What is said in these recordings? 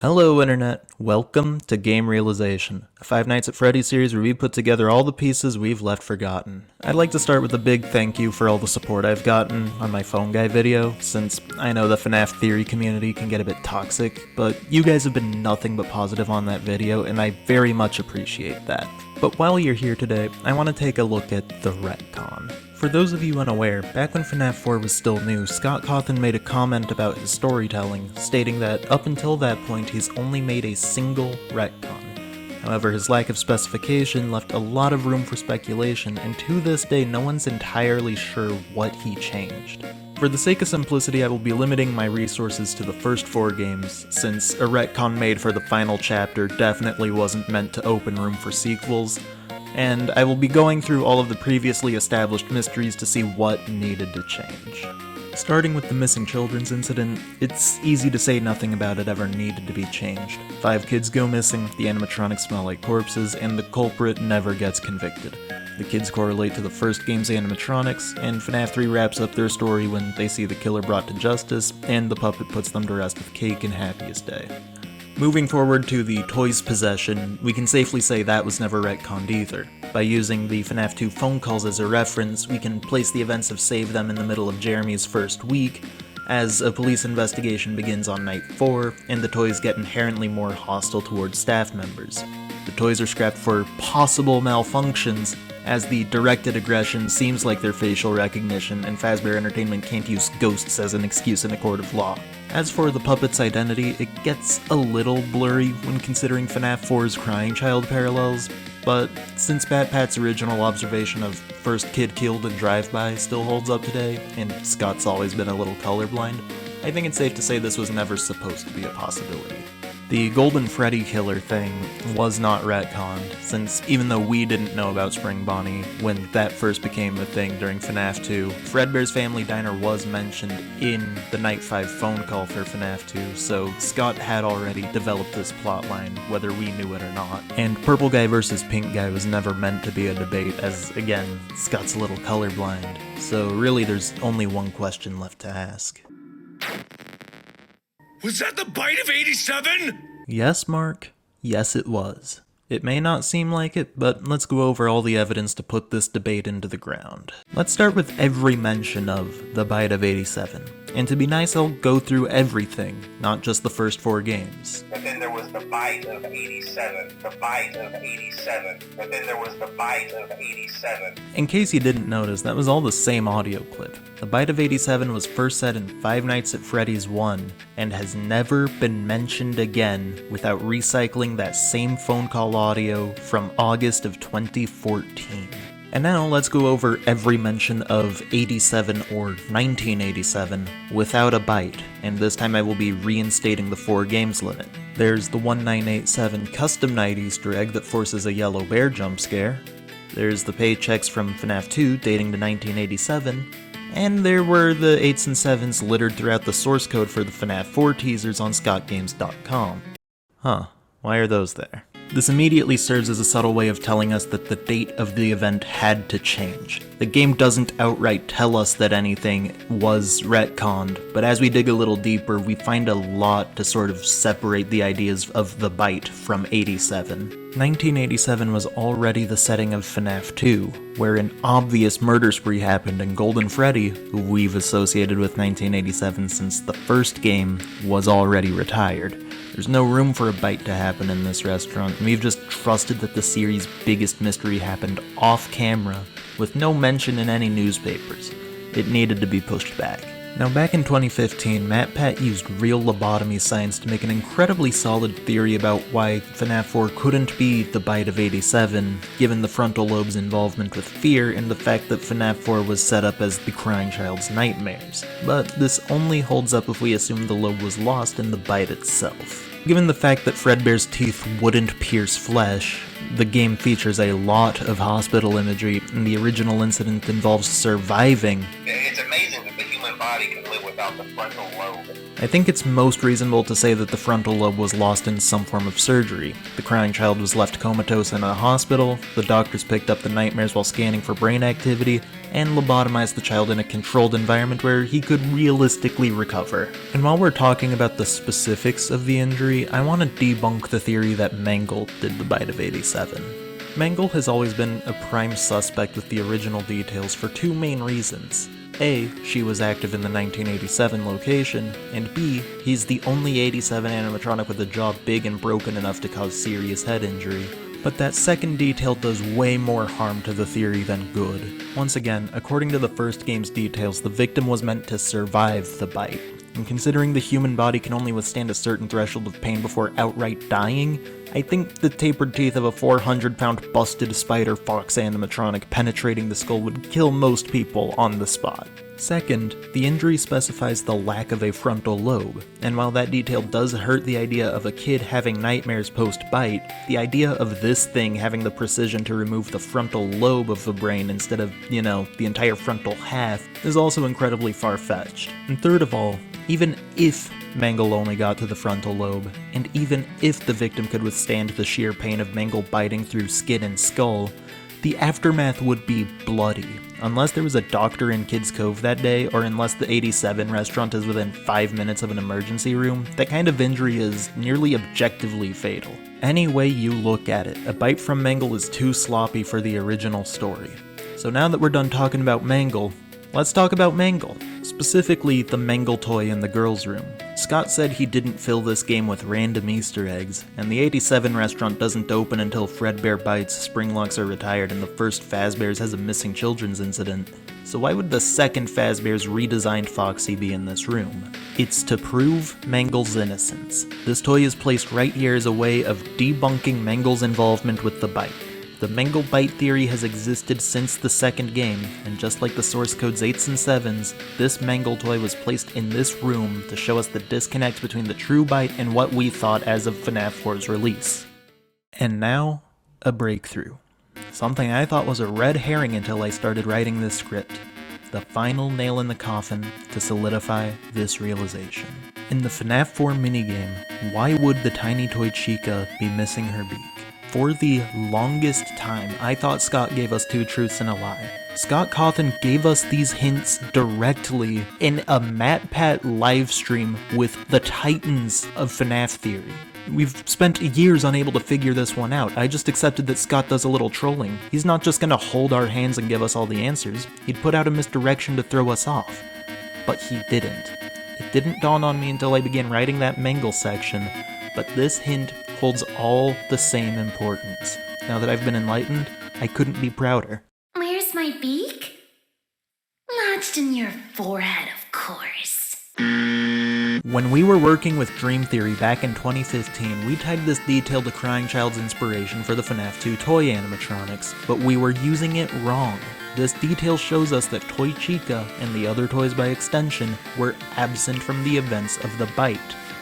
Hello Internet, welcome to Game Realization, a Five Nights at Freddy series where we put together all the pieces we've left forgotten. I'd like to start with a big thank you for all the support I've gotten on my phone guy video, since I know the FNAF theory community can get a bit toxic, but you guys have been nothing but positive on that video and I very much appreciate that. But while you're here today, I want to take a look at the Retcon. For those of you unaware, back when FNAF 4 was still new, Scott Cawthon made a comment about his storytelling, stating that up until that point he's only made a single retcon. However, his lack of specification left a lot of room for speculation, and to this day no one's entirely sure what he changed. For the sake of simplicity, I will be limiting my resources to the first 4 games, since a retcon made for the final chapter definitely wasn't meant to open room for sequels, and I will be going through all of the previously established mysteries to see what needed to change. Starting with the missing children's incident, it's easy to say nothing about it ever needed to be changed. 5 kids go missing, the animatronics smell like corpses, and the culprit never gets convicted. The kids correlate to the first game's animatronics, and FNAF 3 wraps up their story when they see the killer brought to justice, and the puppet puts them to rest with cake and happiest day. Moving forward to the toys possession, we can safely say that was never retconned either. By using the FNAF 2 phone calls as a reference, we can place the events of Save Them in the middle of Jeremy's first week, as a police investigation begins on night 4, and the toys get inherently more hostile towards staff members. The toys are scrapped for possible malfunctions, as the directed aggression seems like their facial recognition, and Fazbear Entertainment can't use ghosts as an excuse in a court of law. As for the puppet's identity, it gets a little blurry when considering FNAF 4's crying child parallels, but since Pat's original observation of first kid killed in drive-by still holds up today, and Scott's always been a little colorblind, I think it's safe to say this was never supposed to be a possibility. The Golden Freddy killer thing was not retconned, since even though we didn't know about Spring Bonnie when that first became a thing during FNAF 2, Fredbear's Family Diner was mentioned in the Night 5 phone call for FNAF 2, so Scott had already developed this plotline, whether we knew it or not. And Purple Guy versus Pink Guy was never meant to be a debate, as again, Scott's a little colorblind, so really there's only one question left to ask. Was that the bite of 87? Yes, Mark. Yes, it was. It may not seem like it, but let's go over all the evidence to put this debate into the ground. Let's start with every mention of the bite of 87. And to be nice, I'll go through everything, not just the first 4 games. But then there was the bite of 87, the bite of 87, but then there was the bite of 87. In case you didn't notice, that was all the same audio clip. The bite of 87 was first said in Five Nights at Freddy's 1, and has never been mentioned again without recycling that same phone call audio from August of 2014. And now let's go over every mention of 87 or 1987 without a bite, and this time I will be reinstating the 4 games limit. There's the 1987 custom night Easter egg that forces a yellow bear jump scare. There's the paychecks from FNAF 2 dating to 1987. And there were the 8s and 7s littered throughout the source code for the FNAF 4 teasers on scottgames.com. Huh, why are those there? This immediately serves as a subtle way of telling us that the date of the event had to change. The game doesn't outright tell us that anything was retconned, but as we dig a little deeper, we find a lot to sort of separate the ideas of the bite from 87. 1987 was already the setting of FNAF 2, where an obvious murder spree happened, and Golden Freddy, who we've associated with 1987 since the first game, was already retired. There's no room for a bite to happen in this restaurant, and we've just trusted that the series' biggest mystery happened off-camera, with no mention in any newspapers. It needed to be pushed back. Now back in 2015, MatPat used real lobotomy science to make an incredibly solid theory about why FNAF 4 couldn't be the bite of 87, given the frontal lobe's involvement with fear and the fact that FNAF 4 was set up as the crying child's nightmares. But this only holds up if we assume the lobe was lost in the bite itself. Given the fact that Fredbear's teeth wouldn't pierce flesh, the game features a lot of hospital imagery, and the original incident involves surviving. It's amazing that the human body can live without the frontal lobe. I think it's most reasonable to say that the frontal lobe was lost in some form of surgery. The crying child was left comatose in a hospital, the doctors picked up the nightmares while scanning for brain activity, and lobotomize the child in a controlled environment where he could realistically recover. And while we're talking about the specifics of the injury, I want to debunk the theory that Mangle did the bite of 87. Mangle has always been a prime suspect with the original details for two main reasons. A, she was active in the 1987 location, and B, he's the only 87 animatronic with a jaw big and broken enough to cause serious head injury. But that second detail does way more harm to the theory than good. Once again, according to the first game's details, the victim was meant to survive the bite. And considering the human body can only withstand a certain threshold of pain before outright dying, I think the tapered teeth of a 400-pound busted spider fox animatronic penetrating the skull would kill most people on the spot. Second, the injury specifies the lack of a frontal lobe, and while that detail does hurt the idea of a kid having nightmares post-bite, the idea of this thing having the precision to remove the frontal lobe of the brain instead of, the entire frontal half is also incredibly far-fetched. And third of all, even if Mangle only got to the frontal lobe, and even if the victim could withstand the sheer pain of Mangle biting through skin and skull, the aftermath would be bloody. Unless there was a doctor in Kids Cove that day, or unless the 87 restaurant is within 5 minutes of an emergency room, that kind of injury is nearly objectively fatal. Any way you look at it, a bite from Mangle is too sloppy for the original story. So now that we're done talking about Mangle, let's talk about Mangle. Specifically, the Mangle toy in the girls' room. Scott said he didn't fill this game with random Easter eggs, and the 87 restaurant doesn't open until Fredbear bites, Springlocks are retired, and the first Fazbear's has a missing children's incident. So why would the second Fazbear's redesigned Foxy be in this room? It's to prove Mangle's innocence. This toy is placed right here as a way of debunking Mangle's involvement with the bite. The Mangle bite theory has existed since the second game, and just like the source code's 8s and 7s, this Mangle toy was placed in this room to show us the disconnect between the true bite and what we thought as of FNAF 4's release. And now, a breakthrough. Something I thought was a red herring until I started writing this script. The final nail in the coffin to solidify this realization. In the FNAF 4 minigame, why would the tiny toy Chica be missing her beak? For the longest time, I thought Scott gave us two truths and a lie. Scott Cawthon gave us these hints directly in a MatPat livestream with the titans of FNAF theory. We've spent years unable to figure this one out. I just accepted that Scott does a little trolling. He's not just gonna hold our hands and give us all the answers. He'd put out a misdirection to throw us off. But he didn't. It didn't dawn on me until I began writing that Mangle section, but this hint holds all the same importance. Now that I've been enlightened, I couldn't be prouder. Where's my beak? Lodged in your forehead, of course. When we were working with Dream Theory back in 2015, we tied this detail to Crying Child's inspiration for the FNAF 2 toy animatronics, but we were using it wrong. This detail shows us that Toy Chica, and the other toys by extension, were absent from the events of the bite.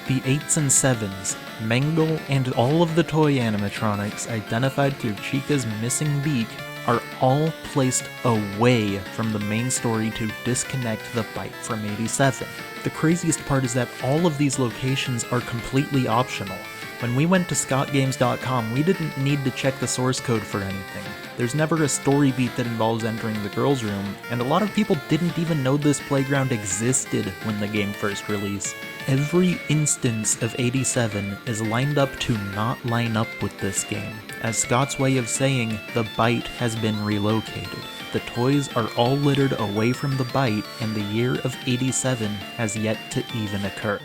The 8s and 7s, Mangle, and all of the toy animatronics identified through Chica's missing beak are all placed away from the main story to disconnect the bite from 87. The craziest part is that all of these locations are completely optional. When we went to scottgames.com, we didn't need to check the source code for anything. There's never a story beat that involves entering the girls' room, and a lot of people didn't even know this playground existed when the game first released. Every instance of 87 is lined up to not line up with this game, as Scott's way of saying the bite has been relocated. The toys are all littered away from the bite, and the year of 87 has yet to even occur.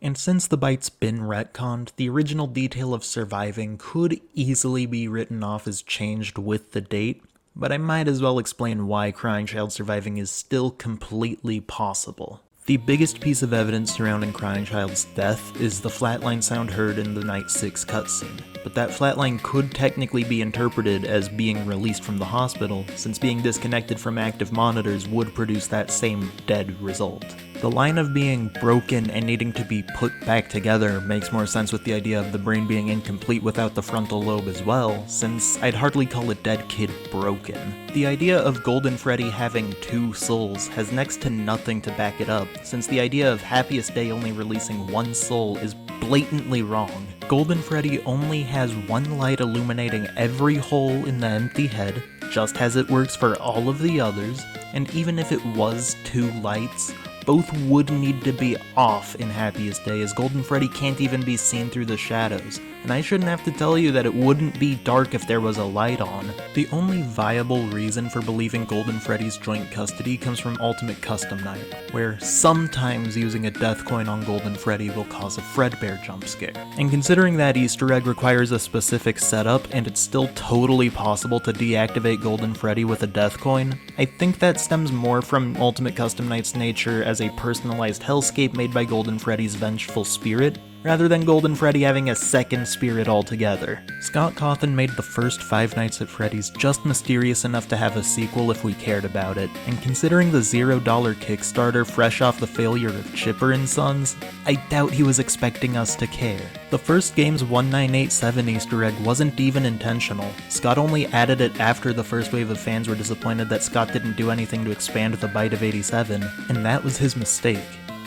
And since the bite's been retconned, the original detail of surviving could easily be written off as changed with the date, but I might as well explain why Crying Child surviving is still completely possible. The biggest piece of evidence surrounding Crying Child's death is the flatline sound heard in the Night 6 cutscene, but that flatline could technically be interpreted as being released from the hospital, since being disconnected from active monitors would produce that same dead result. The line of being broken and needing to be put back together makes more sense with the idea of the brain being incomplete without the frontal lobe as well, since I'd hardly call a dead kid broken. The idea of Golden Freddy having two souls has next to nothing to back it up, since the idea of Happiest Day only releasing one soul is blatantly wrong. Golden Freddy only has one light illuminating every hole in the empty head, just as it works for all of the others, and even if it was 2 lights, both would need to be off in Happiest Day, as Golden Freddy can't even be seen through the shadows, and I shouldn't have to tell you that it wouldn't be dark if there was a light on. The only viable reason for believing Golden Freddy's joint custody comes from Ultimate Custom Night, where sometimes using a death coin on Golden Freddy will cause a Fredbear jump scare. And considering that Easter egg requires a specific setup, and it's still totally possible to deactivate Golden Freddy with a death coin, I think that stems more from Ultimate Custom Night's nature as a personalized hellscape made by Golden Freddy's vengeful spirit, rather than Golden Freddy having a second spirit altogether. Scott Cawthon made the first Five Nights at Freddy's just mysterious enough to have a sequel if we cared about it, and considering the $0 Kickstarter fresh off the failure of Chipper & Sons, I doubt he was expecting us to care. The first game's 1987 Easter egg wasn't even intentional. Scott only added it after the first wave of fans were disappointed that Scott didn't do anything to expand the bite of 87, and that was his mistake.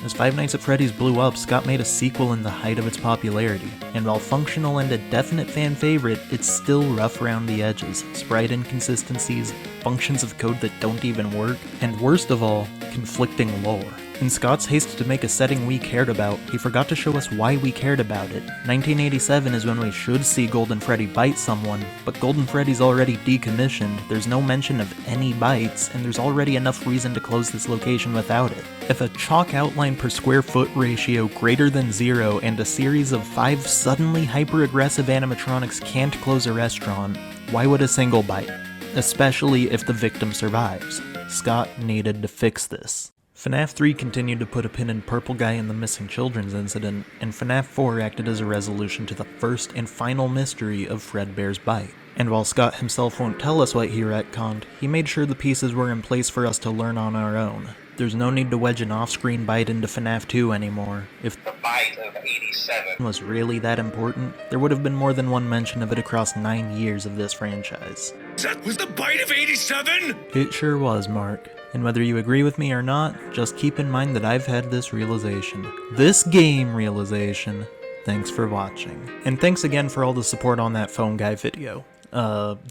As Five Nights at Freddy's blew up, Scott made a sequel in the height of its popularity, and while functional and a definite fan favorite, it's still rough around the edges, sprite inconsistencies, functions of code that don't even work, and worst of all, conflicting lore. In Scott's haste to make a setting we cared about, he forgot to show us why we cared about it. 1987 is when we should see Golden Freddy bite someone, but Golden Freddy's already decommissioned, there's no mention of any bites, and there's already enough reason to close this location without it. If a chalk outline per square foot ratio greater than 0 and a series of 5 suddenly hyper-aggressive animatronics can't close a restaurant, why would a single bite? Especially if the victim survives. Scott needed to fix this. FNAF 3 continued to put a pin in Purple Guy and the Missing Children's incident, and FNAF 4 acted as a resolution to the first and final mystery of Fredbear's bite. And while Scott himself won't tell us what he retconned, he made sure the pieces were in place for us to learn on our own. There's no need to wedge an off-screen bite into FNAF 2 anymore. If The bite of 87 was really that important, there would have been more than one mention of it across 9 years of this franchise. That was the bite of 87? It sure was, Mark. And whether you agree with me or not, just keep in mind that I've had this realization. This game realization. Thanks for watching. And thanks again for all the support on that phone guy video.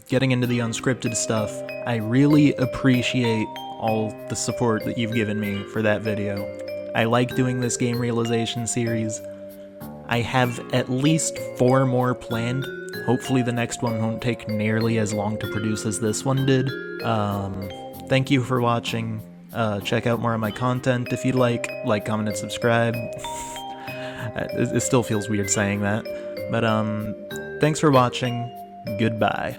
Getting into the unscripted stuff, I really appreciate all the support that you've given me for that video. I like doing this game realization series. I have at least 4 more planned. Hopefully the next one won't take nearly as long to produce as this one did. Thank you for watching. Check out more of my content if you'd like, comment, and subscribe. It still feels weird saying that. But, thanks for watching. Goodbye.